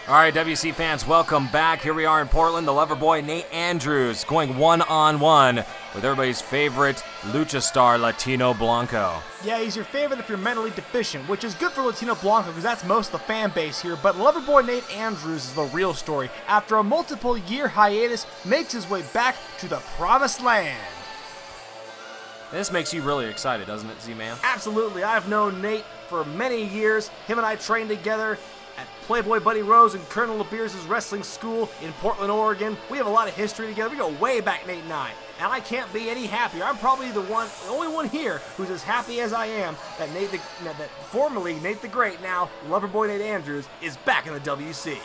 All right, WC fans, welcome back. Here we are in Portland. The Loverboy, Nate Andrews, going one-on-one with everybody's favorite lucha star, Latino Blanco. Yeah, he's your favorite if you're mentally deficient, which is good for Latino Blanco because that's most of the fan base here. But Loverboy Nate Andrews is the real story. After a multiple-year hiatus, makes his way back to the promised land. This makes you really excited, doesn't it, Z-Man? Absolutely. I've known Nate for many years. Him and I trained together at Playboy Buddy Rose and Colonel LeBeers' wrestling school in Portland, Oregon. We have a lot of history together. We go way back, Nate and I. And I can't be any happier. I'm probably the only one here who's as happy as I am that that formerly Nate the Great, now Loverboy Nate Andrews, is back in the WC.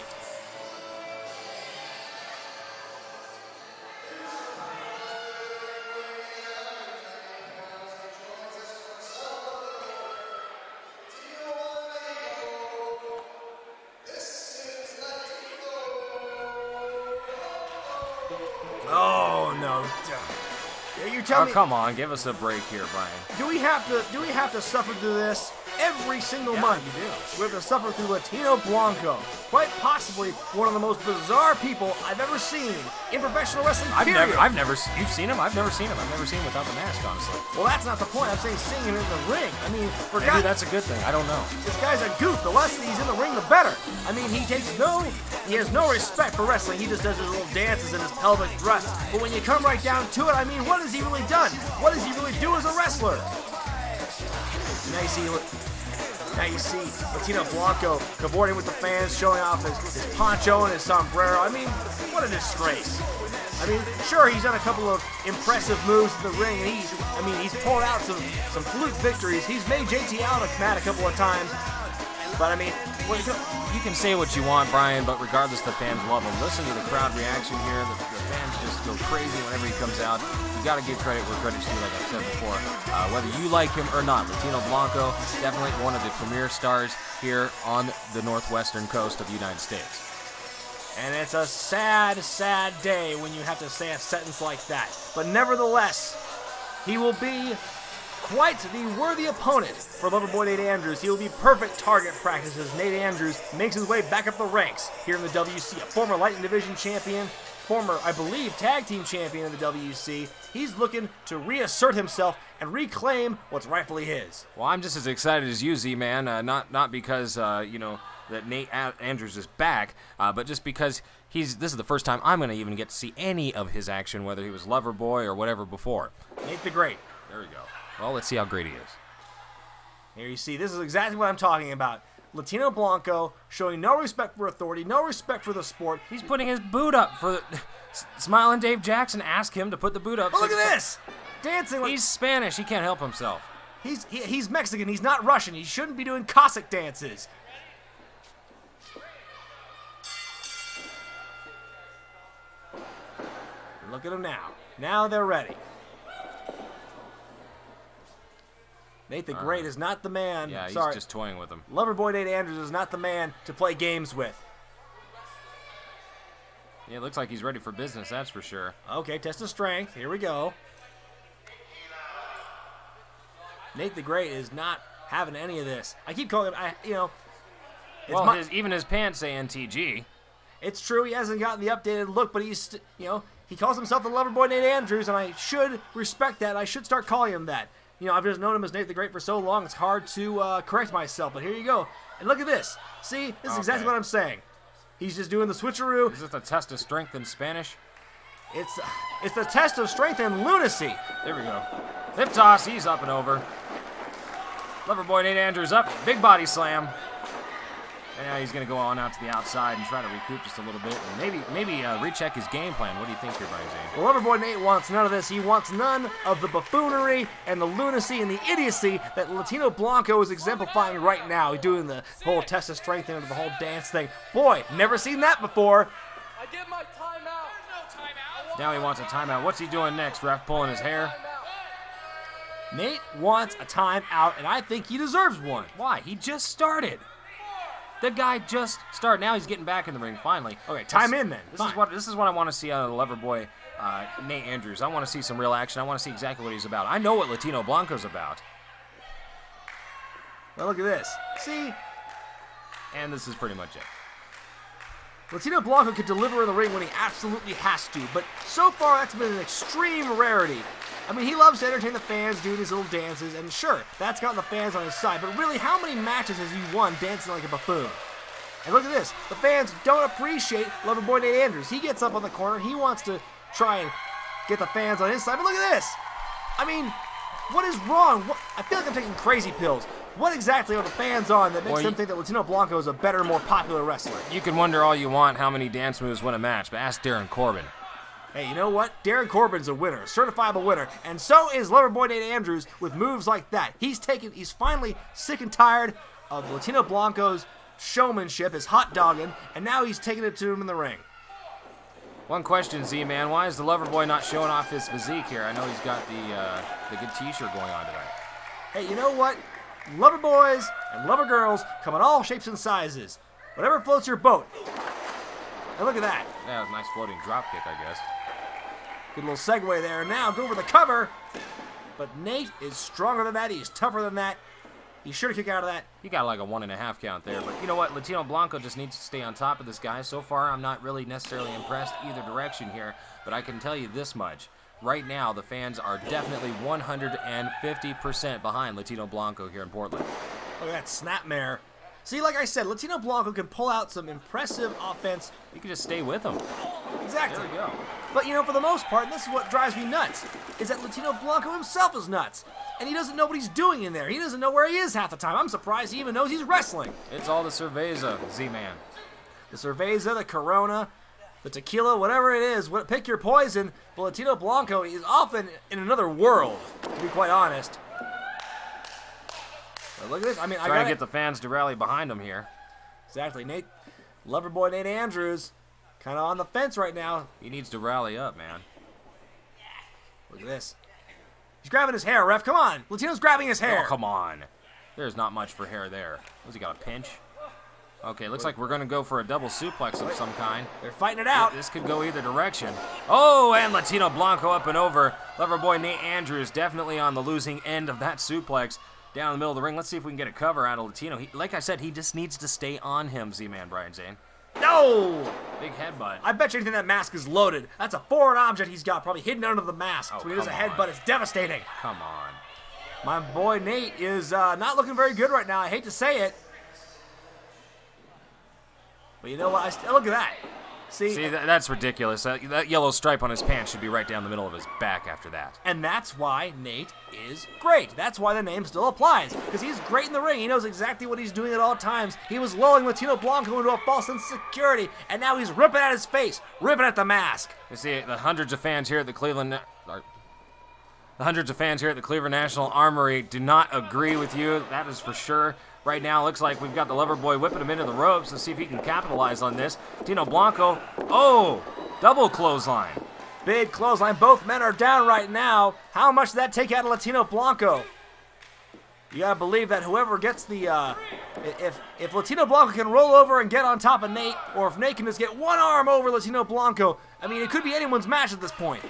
Oh no! You're telling me? Come on, give us a break here, Brian. Do we have to suffer through this every single month? You do. We have to suffer through Latino Blanco, quite possibly one of the most bizarre people I've ever seen in professional wrestling. You've seen him? I've never seen him. I've never seen him without the mask, honestly. Well, that's not the point. I'm saying seeing him in the ring. I mean, Maybe that's a good thing. I don't know. This guy's a goof. The less he's in the ring, the better. I mean, he has no respect for wrestling. He just does his little dances and his pelvic thrusts. But when you come right down to it, I mean, what has he really done? What does he really do as a wrestler? Now you see Latino Blanco cavorting with the fans, showing off his poncho and his sombrero. I mean, what a disgrace. I mean, sure, he's done a couple of impressive moves in the ring, and he's pulled out some fluke victories. He's made JT Allen mad a couple of times. But I mean, you can say what you want, Brian, but regardless, the fans love him. Listen to the crowd reaction here. The fans just go crazy whenever he comes out. You got to give credit where credit's due, like I've said before. Whether you like him or not, Latino Blanco, definitely one of the premier stars here on the northwestern coast of the United States. And it's a sad, sad day when you have to say a sentence like that. But nevertheless, he will be quite the worthy opponent for Loverboy Nate Andrews. He will be perfect target practice as Nate Andrews makes his way back up the ranks here in the WC. A former Lightning Division champion, former, I believe, tag team champion in the WC. He's looking to reassert himself and reclaim what's rightfully his. Well, I'm just as excited as you, Z-Man. Not because, that Nate Andrews is back, but just because this is the first time I'm going to even get to see any of his action, whether he was Loverboy or whatever before. Nate the Great. There we go. Well, let's see how great he is. Here you see, this is exactly what I'm talking about. Latino Blanco showing no respect for authority, no respect for the sport. He's putting his boot up for the... Smiling Dave Jackson asked him to put the boot up. Oh, look at this! Dancing like... He's Spanish. He can't help himself. He's Mexican. He's not Russian. He shouldn't be doing Cossack dances. Look at them now. Now they're ready. Nate the Great is not the man. Yeah, he's just toying with him. Loverboy Nate Andrews is not the man to play games with. Yeah, it looks like he's ready for business, that's for sure. Okay, test of strength. Here we go. Nate the Great is not having any of this. I keep calling him, even his pants say NTG. It's true, he hasn't gotten the updated look, but he's, he calls himself the Loverboy Nate Andrews, and I should respect that. I should start calling him that. I've just known him as Nate the Great for so long, it's hard to correct myself. But here you go. And look at this. See, this is exactly what I'm saying. He's just doing the switcheroo. Is this a test of strength in Spanish? It's the test of strength and lunacy. There we go. Hip toss, he's up and over. Loverboy Nate Andrews up, big body slam. And now he's going to go on out to the outside and try to recoup just a little bit. And maybe recheck his game plan. What do you think here, Brian Zane? Well, Loverboy Nate wants none of this. He wants none of the buffoonery and the lunacy and the idiocy that Latino Blanco is exemplifying right now. He's doing the whole test of strength and the whole dance thing. Boy, never seen that before. I get my timeout. No timeout. Now he wants a timeout. What's he doing next? Ref pulling his hair. Nate wants a timeout, and I think he deserves one. Why? He just started. The guy just started. Now he's getting back in the ring, finally. Okay, time in then. This is what I want to see out of the Loverboy Nate Andrews. I want to see some real action. I want to see exactly what he's about. I know what Latino Blanco's about. Well, look at this. See? And this is pretty much it. Latino Blanco can deliver in the ring when he absolutely has to, but so far that's been an extreme rarity. I mean, he loves to entertain the fans doing his little dances, and sure, that's gotten the fans on his side, but really, how many matches has he won dancing like a buffoon? And look at this, the fans don't appreciate Loverboy Nate Andrews. He gets up on the corner, he wants to try and get the fans on his side, but look at this! I mean, what is wrong? I feel like I'm taking crazy pills. What exactly are the fans on that makes them think that Latino Blanco is a better, more popular wrestler? You can wonder all you want how many dance moves win a match, but ask Darren Corbin. Hey, you know what? Darren Corbin's a winner, a certifiable winner, and so is Loverboy Nate Andrews with moves like that. He's finally sick and tired of Latino Blanco's showmanship, his hot dogging, and now he's taking it to him in the ring. One question, Z-Man, why is the Loverboy not showing off his physique here? I know he's got the good t-shirt going on tonight. Hey, you know what? Lover boys and lover girls come in all shapes and sizes. Whatever floats your boat. And look at that. Yeah, it was a nice floating drop kick, I guess. Good little segue there. Now go for the cover. But Nate is stronger than that. He's tougher than that. He's sure to kick out of that. He got like a 1.5 count there. But you know what? Latino Blanco just needs to stay on top of this guy. So far, I'm not really necessarily impressed either direction here. But I can tell you this much. Right now, the fans are definitely 150% behind Latino Blanco here in Portland. Look at that snapmare. See, like I said, Latino Blanco can pull out some impressive offense. You can just stay with him. Exactly. There we go. But, you know, for the most part, and this is what drives me nuts, is that Latino Blanco himself is nuts. And he doesn't know what he's doing in there. He doesn't know where he is half the time. I'm surprised he even knows he's wrestling. It's all the cerveza, Z-Man. The cerveza, the Corona, the tequila, whatever it is, pick your poison. But Latino Blanco is often in another world, to be quite honest. But look at this. I mean, Trying to get the fans to rally behind him here. Exactly. Loverboy Nate Andrews, kind of on the fence right now. He needs to rally up, man. Look at this. He's grabbing his hair, ref. Come on. Latino's grabbing his hair. Oh, come on. There's not much for hair there. What's he got, a pinch? Okay, looks like we're going to go for a double suplex of some kind. They're fighting it out. This could go either direction. Oh, and Latino Blanco up and over. Loverboy Nate Andrews definitely on the losing end of that suplex down in the middle of the ring. Let's see if we can get a cover out of Latino. Like I said, he just needs to stay on him, Z-Man Brian Zane. No! Big headbutt. I bet you anything that mask is loaded. That's a foreign object he's got, probably hidden under the mask. Oh, so he does a headbutt. It's devastating. Come on. My boy Nate is not looking very good right now. I hate to say it. But you know what? Look at that. See that's ridiculous. That yellow stripe on his pants should be right down the middle of his back after that. And that's why Nate is great. That's why the name still applies. Because he's great in the ring. He knows exactly what he's doing at all times. He was lulling Latino Blanco into a false sense of security. And now he's ripping at his face. Ripping at the mask. You see, the hundreds of fans here at the Cleveland National Armory do not agree with you. That is for sure. Right now, looks like we've got the Loverboy whipping him into the ropes. Let's see if he can capitalize on this. Latino Blanco, oh, double clothesline. Big clothesline. Both men are down right now. How much did that take out of Latino Blanco? You gotta believe that whoever gets the, if Latino Blanco can roll over and get on top of Nate, or if Nate can just get one arm over Latino Blanco, I mean, it could be anyone's match at this point.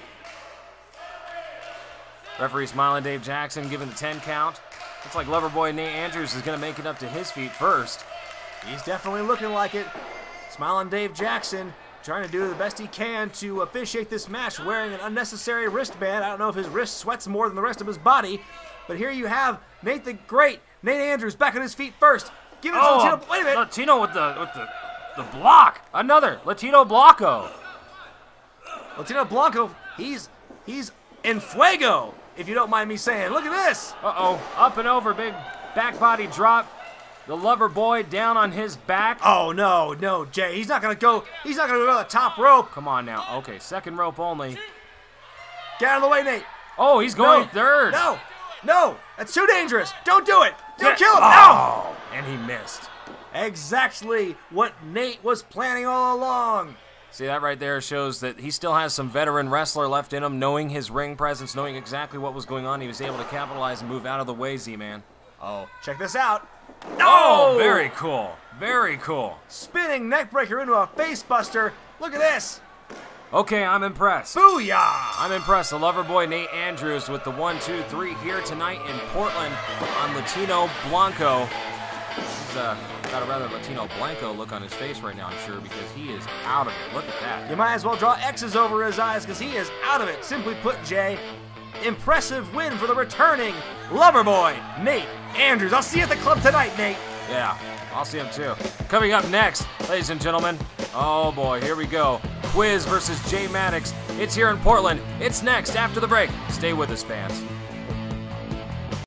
Referee Smiling Dave Jackson giving the 10 count. Looks like Loverboy Nate Andrews is going to make it up to his feet first. He's definitely looking like it. Smiling Dave Jackson trying to do the best he can to officiate this match, wearing an unnecessary wristband. I don't know if his wrist sweats more than the rest of his body, but here you have Nate the Great, Nate Andrews back on his feet first. Give it to Latino. Wait a minute. Latino with the block. Another Latino Blanco. Latino Blanco, he's en fuego, if you don't mind me saying. Look at this. Uh-oh, up and over, big back body drop. The Loverboy down on his back. Oh, no, Jay. He's not going to go to the top rope. Come on now. Okay, second rope only. Get out of the way, Nate. Oh, he's going third. No, that's too dangerous. Don't do it. Don't kill him. Oh, no. And he missed. Exactly what Nate was planning all along. See, that right there shows that he still has some veteran wrestler left in him, knowing his ring presence, knowing exactly what was going on. He was able to capitalize and move out of the way, Z-Man. Oh, check this out. No! Oh, very cool. Very cool. Spinning neckbreaker into a face buster. Look at this. Okay, I'm impressed. Booyah! I'm impressed. The Loverboy Nate Andrews with the 1, 2, 3 here tonight in Portland on Latino Blanco. He's got a rather Latino Blanco look on his face right now, I'm sure, because he is out of it. Look at that. You might as well draw X's over his eyes because he is out of it. Simply put, Jay, impressive win for the returning Loverboy, Nate Andrews. I'll see you at the club tonight, Nate. Yeah, I'll see him too. Coming up next, ladies and gentlemen, oh boy, here we go. Quiz versus Jay Maddox. It's here in Portland. It's next after the break. Stay with us, fans.